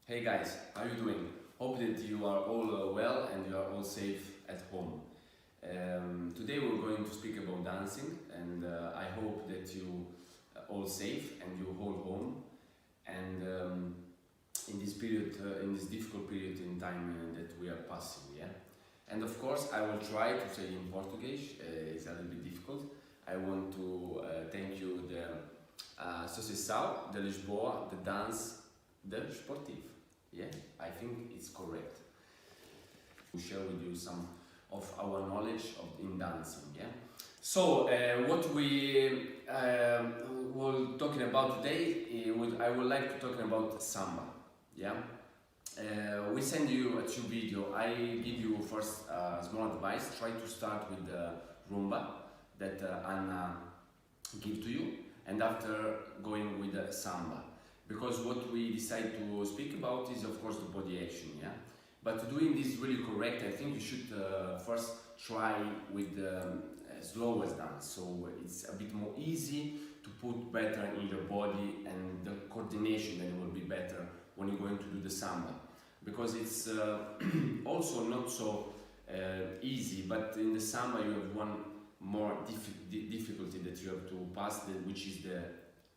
Hey guys, how are you doing? Hope that you are all well and you are all safe at home. Today we're going to speak about dancing, and I hope that you all safe and you all home. And in this period, in this difficult period in time that we are passing, yeah. And of course, I will try to say in Portuguese. It's a little bit difficult. I want to thank you the Associação de Lisboa de Dança Desportiva. Yeah, I think it's correct. To share with you some of our knowledge in dancing. Yeah. So what we were talking about today, I would like to talk about samba. Yeah. We send you a tube video. I give you first small advice. Try to start with the rumba that Anna give to you, and after going with the samba. Because what we decide to speak about is of course the body action, yeah. But doing this really correct, I think you should first try with the slowest dance, so it's a bit more easy to put better in your body, and the coordination then will be better when you're going to do the samba. Because it's also not so easy, but in the samba you have one more difficulty that you have to pass, which is the,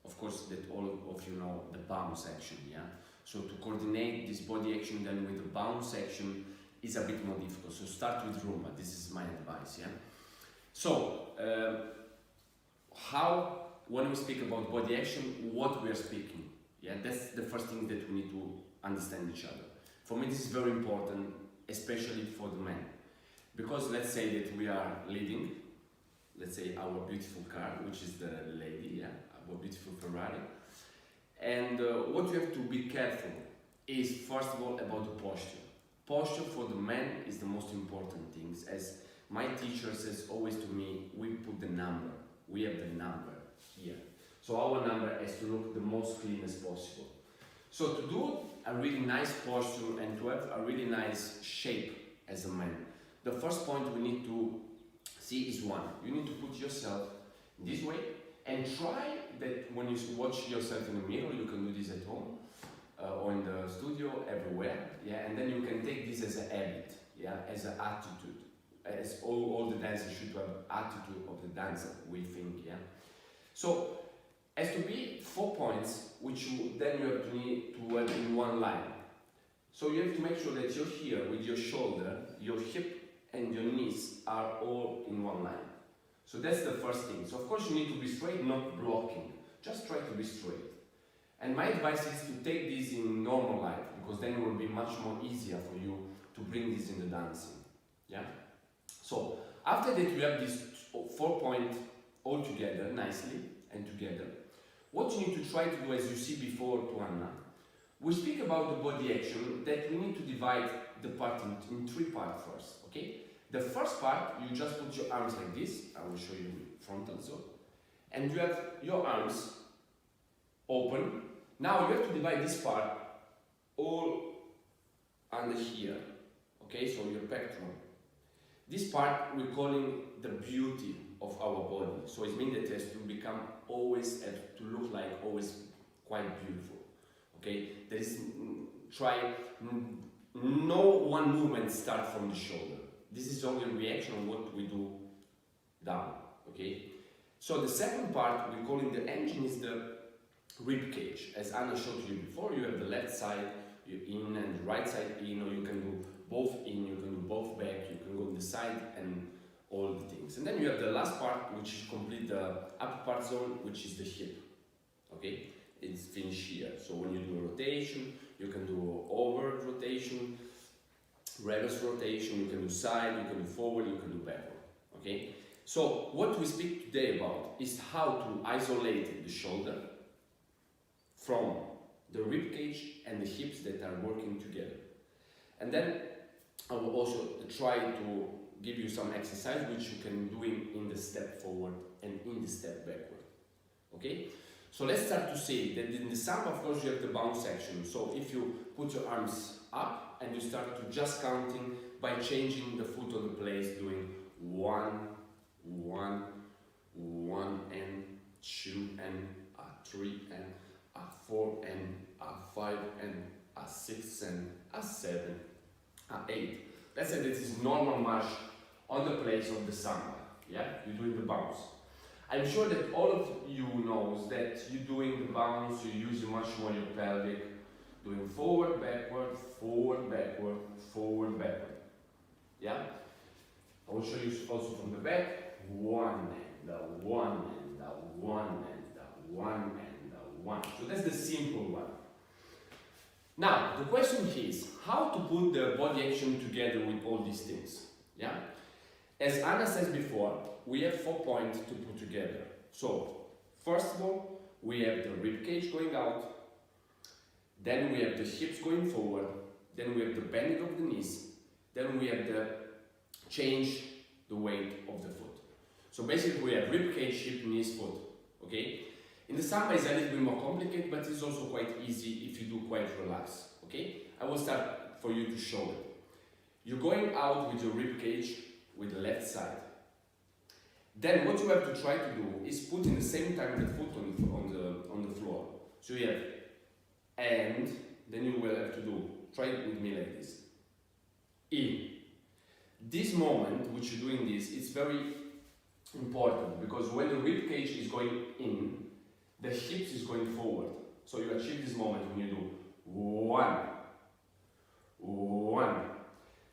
of course, that all of you know, the bounce action, yeah? So to coordinate this body action then with the bounce action is a bit more difficult. So start with rumba, this is my advice, yeah? So, when we speak about body action, what we are speaking, yeah? That's the first thing that we need to understand each other. For me this is very important, especially for the men. Because let's say that we are leading, let's say our beautiful car, which is the lady, yeah? Our beautiful Ferrari. And what you have to be careful is, first of all, about the posture. Posture for the man is the most important thing. As my teacher says always to me, we put the number. We have the number here. So our number has to look the most clean as possible. So to do a really nice posture and to have a really nice shape as a man, the first point we need to see is one. You need to put yourself this way, and try that when you watch yourself in the mirror, you can do this at home or in the studio, everywhere, yeah, and then you can take this as a habit, yeah, as an attitude, as all the dancers should have attitude of the dancer, we think, yeah. So, as to be 4 points, which then you have to need to have in one line. So you have to make sure that you're here with your shoulder, your hip and your knees are all in one line. So that's the first thing. So of course you need to be straight, not blocking. Just try to be straight. And my advice is to take this in normal life, because then it will be much more easier for you to bring this in the dancing. Yeah? So after that you have these 4 points all together, nicely and together. What you need to try to do, as you see before to Anna, we speak about the body action that we need to divide the part in 3 parts first, okay? The first part, you just put your arms like this. I will show you frontal so. And you have your arms open. Now you have to divide this part all under here. Okay, so your pectoral. This part we're calling the beauty of our body. So it means that it has to become always, to look like always quite beautiful. Okay, there is, no one movement start from the shoulder. This is only a reaction on what we do down, okay? So the second part, we call it the engine, is the rib cage. As Anna showed you before, you have the left side in and the right side in, or you can do both in, you can do both back, you can go on the side and all the things. And then you have the last part, which is complete the upper part zone, which is the hip, okay? It's finished here. So when you do a rotation, you can do over rotation, reverse rotation, you can do side, you can do forward, you can do backward, okay? So what we speak today about is how to isolate the shoulder from the rib cage and the hips that are working together. And then I will also try to give you some exercise which you can do in the step forward and in the step backward, okay? So let's start to see that in the samba, of course, you have the bounce action. So if you put your arms up and you start to just counting by changing the foot on the place, doing 1, 1, 1 and 2 and 3 and 4 and 5 and 6 6 and a 7, a 8. Let's say this is normal march on the place of the samba. Yeah, you're doing the bounce. I'm sure that all of you knows that you're doing the bounce, you're using much more your pelvic, doing forward, backward, forward, backward, forward, backward. Yeah? I will show you also from the back. One and a one and a one and a one and a one. So that's the simple one. Now, the question is how to put the body action together with all these things. Yeah? As Anna says before, we have 4 points to put together. So, first of all, we have the rib cage going out, then we have the hips going forward, then we have the bending of the knees, then we have the change the weight of the foot. So basically we have rib cage, hip, knees, foot. Okay? In the samba it's a little bit more complicated, but it's also quite easy if you do quite relaxed. Okay? I will start for you to show it. You're going out with your rib cage with the left side. Then what you have to try to do is put in the same time the foot on the floor. So you have and then you will have to do, try it with me like this. In. This moment which you're doing this, it's very important because when the rib cage is going in, the hips is going forward. So you achieve this moment when you do 1, 1.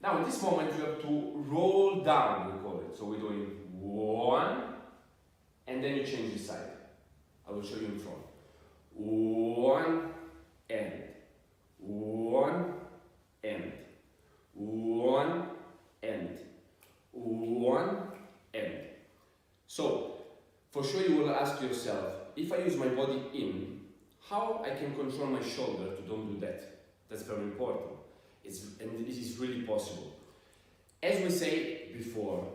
Now in this moment you have to roll down, we call it. So we're doing 1 and then you change the side. I will show you in front. 1 and 1 and 1 and 1 and. So for sure you will ask yourself, if I use my body in, how I can control my shoulder to don't do that? That's very important. And this is really possible. As we say before,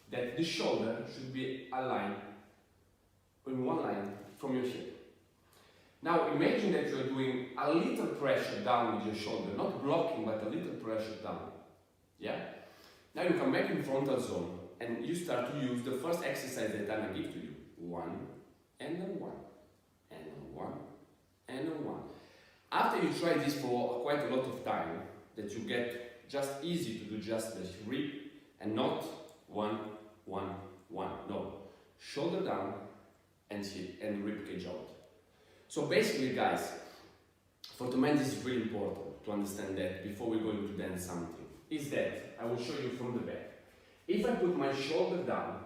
that the shoulder should be aligned in one line from your hip. Now imagine that you're doing a little pressure down with your shoulder, not blocking, but a little pressure down. Yeah? Now you come back in frontal zone and you start to use the first exercise that Anna gives to you. 1 and a 1 and a 1 and a 1. After you try this for quite a lot of time, that you get just easy to do just the rib and not 1, 1, 1. No. Shoulder down and hip and rib cage out. So basically guys, for the men this is really important to understand that before we're going to dance something. Is that, I will show you from the back. If I put my shoulder down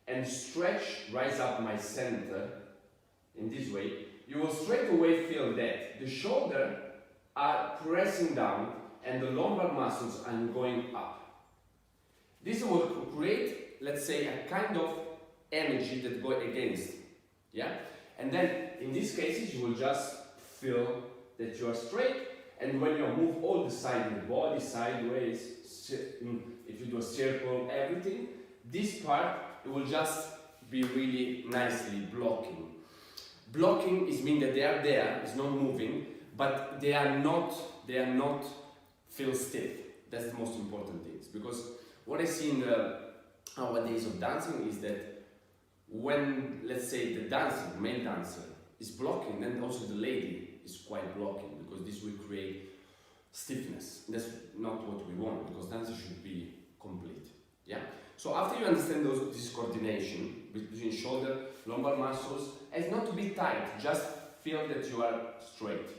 and stretch, rise up my center in this way, you will straight away feel that the shoulder are pressing down and the lumbar muscles are going up. This will create, let's say, a kind of energy that go against. Yeah? And then in these cases you will just feel that you are straight, and when you move all the side of the body, sideways, if you do a circle, everything, this part it will just be really nicely blocking. Blocking is mean that they are there, it's not moving, but they are not feel stiff. That's the most important thing. Because what I see in our days of dancing is that when, let's say, the dancer, male dancer, is blocking, then also the lady is quite blocking, because this will create stiffness. That's not what we want, because dancer should be complete. Yeah. So after you understand this coordination between shoulder, lumbar muscles, and not to be tight, just feel that you are straight.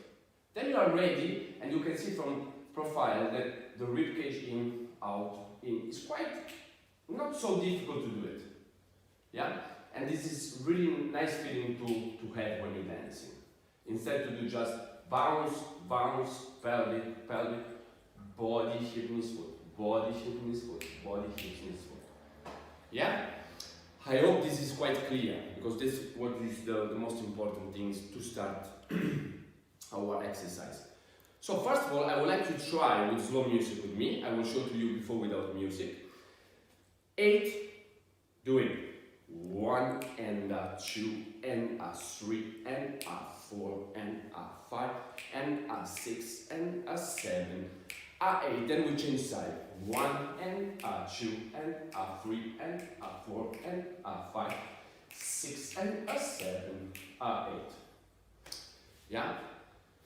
Then you are ready, and you can see from profile that the rib cage in, out, in is quite not so difficult to do it. Yeah? And this is really nice feeling to have when you're dancing. Instead to do just bounce, bounce, pelvic, pelvic, body, hip, knees, foot, body, hip, knees, foot, body, hip, knees, foot. Yeah? I hope this is quite clear, because this is what is the most important things to start our exercise. So first of all, I would like to try with slow music with me. I will show to you before without music. 8, do it. 1 and a 2 and a 3 and a 4 and a 5 and a 6 and a 7, a 8. Then we change side. 1 and a 2 and a 3 and a 4 and a 5, 6 and a 7, a 8. Yeah.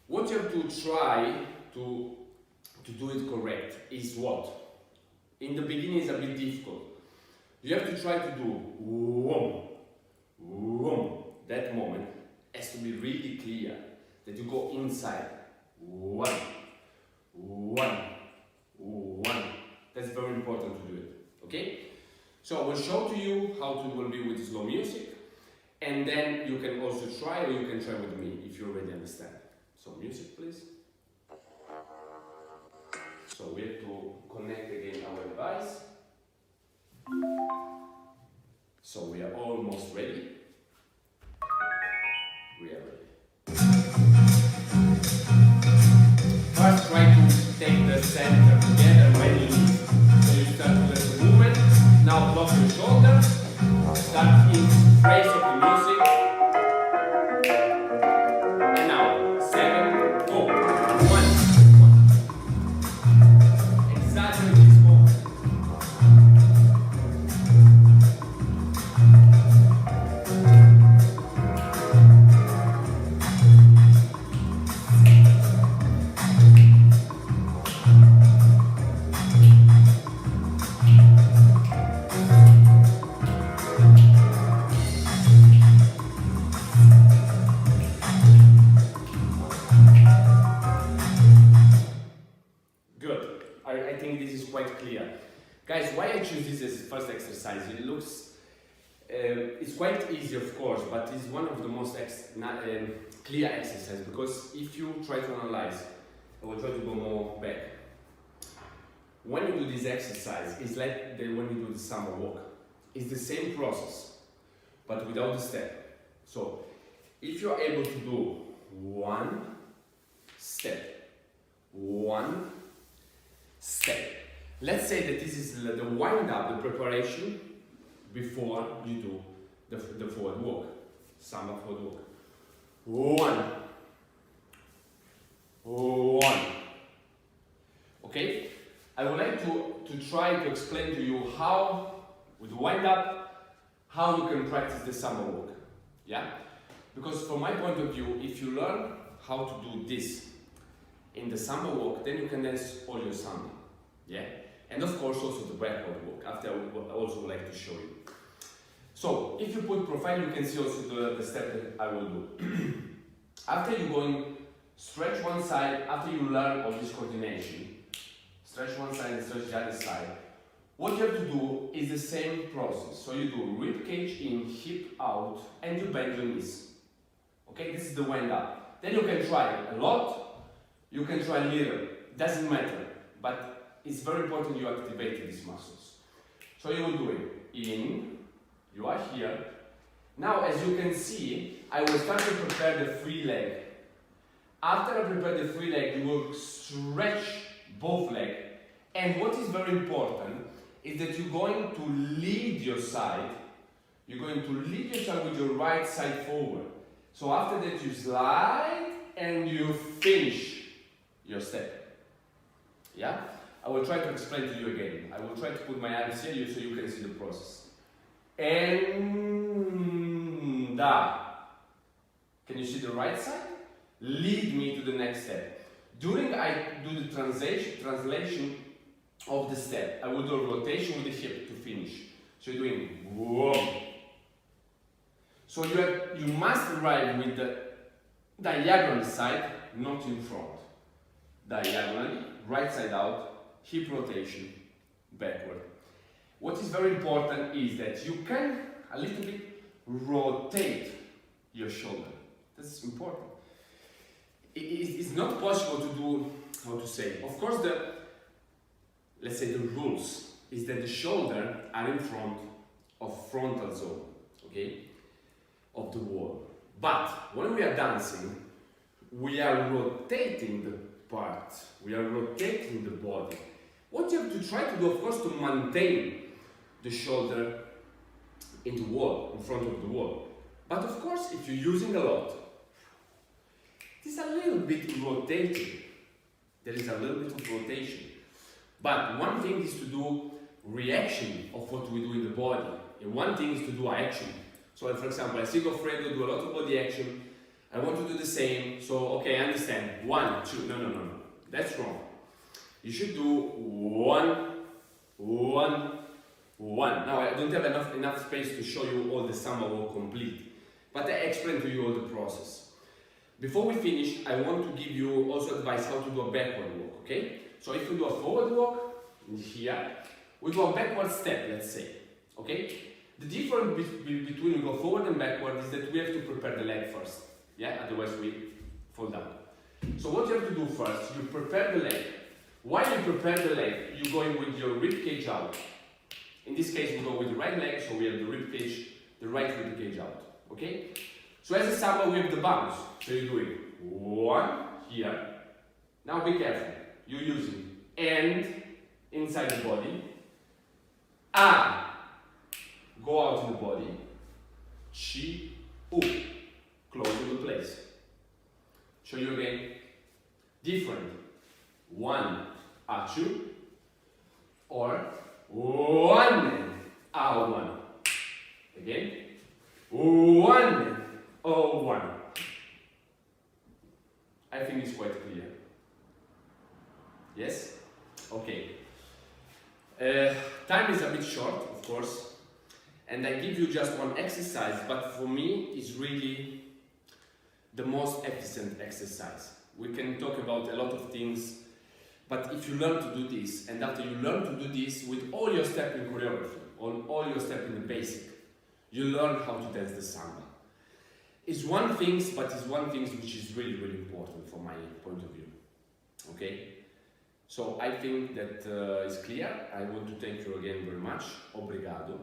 What you have to try to do it correct is what? In the beginning it's a bit difficult. You have to try to do whoom, whoom. That moment has to be really clear, that you go inside. One, one, one. That's very important to do it, okay? So I will show to you how it will be with slow music, and then you can also try, or you can try with me if you already understand. So music, please. So we have to connect again our device. So we are almost ready. We are ready. First try to take the center together when you need. So you start with the movement. Now block your shoulder. Start in phrase of the music. And now 7, 4, 1. Exactly this moment. Good. I think this is quite clear. Guys, why I choose this as first exercise? It looks, it's quite easy of course, but it's one of the most clear exercises, because if you try to analyze, I will try to go more back. When you do this exercise, it's like when you do the summer walk. It's the same process, but without the step. So, if you are able to do one step, one step. Let's say that this is the wind up, the preparation before you do the forward walk, summer forward walk. One. Okay? I would like to try to explain to you how, with wind up, how you can practice the summer walk. Yeah? Because from my point of view, if you learn how to do this in the summer walk, then you can dance all your summer. Yeah? And of course also the backward walk. After I would also like to show you. So if you put profile, you can see also the step that I will do. After you going stretch one side, after you learn all this coordination, stretch one side and stretch the other side, what you have to do is the same process. So you do rib cage in, hip out, and you bend your knees. Okay, this is the wind up. Then you can try a lot, you can try little, doesn't matter, but it's very important you activate these muscles. So you will do it in, you are here. Now as you can see, I will start to prepare the free leg. After I prepare the free leg, you will stretch both legs. And what is very important is that you're going to lead your side. You're going to lead your side with your right side forward. So after that you slide and you finish your step. Yeah? I will try to explain to you again. I will try to put my arms here so you can see the process. And can you see the right side? Lead me to the next step. During I do the translation of the step, I will do a rotation with the hip to finish. So you're doing whoa. So you must arrive with the diagonal side, not in front. Diagonally, right side out, hip rotation, backward. What is very important is that you can a little bit rotate your shoulder. This is important. It's not possible to do, how to say, of course let's say the rules is that the shoulder are in front of frontal zone, okay, of the wall. But when we are dancing, we are rotating the part, we are rotating the body. What you have to try to do, of course, to maintain the shoulder in the wall, in front of the wall. But of course, if you're using a lot, it's a little bit rotating. There is a little bit of rotation. But one thing is to do reaction of what we do in the body. And one thing is to do action. So for example, I see Goffredo do a lot of body action. I want to do the same. So, okay, I understand. 1, 2, no. That's wrong. You should do 1, 1, 1. Now I don't have enough space to show you all the samba walk complete, but I explain to you all the process. Before we finish, I want to give you also advice how to do a backward walk, okay? So if you do a forward walk, here, we do a backward step, let's say, okay? The difference between we go forward and backward is that we have to prepare the leg first, yeah? Otherwise we fall down. So what you have to do first, you prepare the leg. While you prepare the leg, you're going with your rib cage out. In this case, we go with the right leg, so we have the rib cage, the right rib cage out, okay? So as a samba, we have the bounce. So you're doing 1 here. Now be careful. You're using and inside the body. Go out in the body. Chi, u. Close in the place. Show you again. Different. 1, achu. Or 1, a1. Again. 1, o1. I think it's quite clear. Yes? Okay. Time is a bit short, of course, and I give you just one exercise, but for me it's really the most efficient exercise. We can talk about a lot of things, but if you learn to do this, and after you learn to do this with all your steps in choreography, on all your steps in the basic, you learn how to dance the samba. It's one thing, but it's one thing which is really, really important from my point of view. Okay? So I think that it's clear. I want to thank you again very much. Obrigado.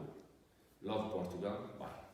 Love Portugal. Bye.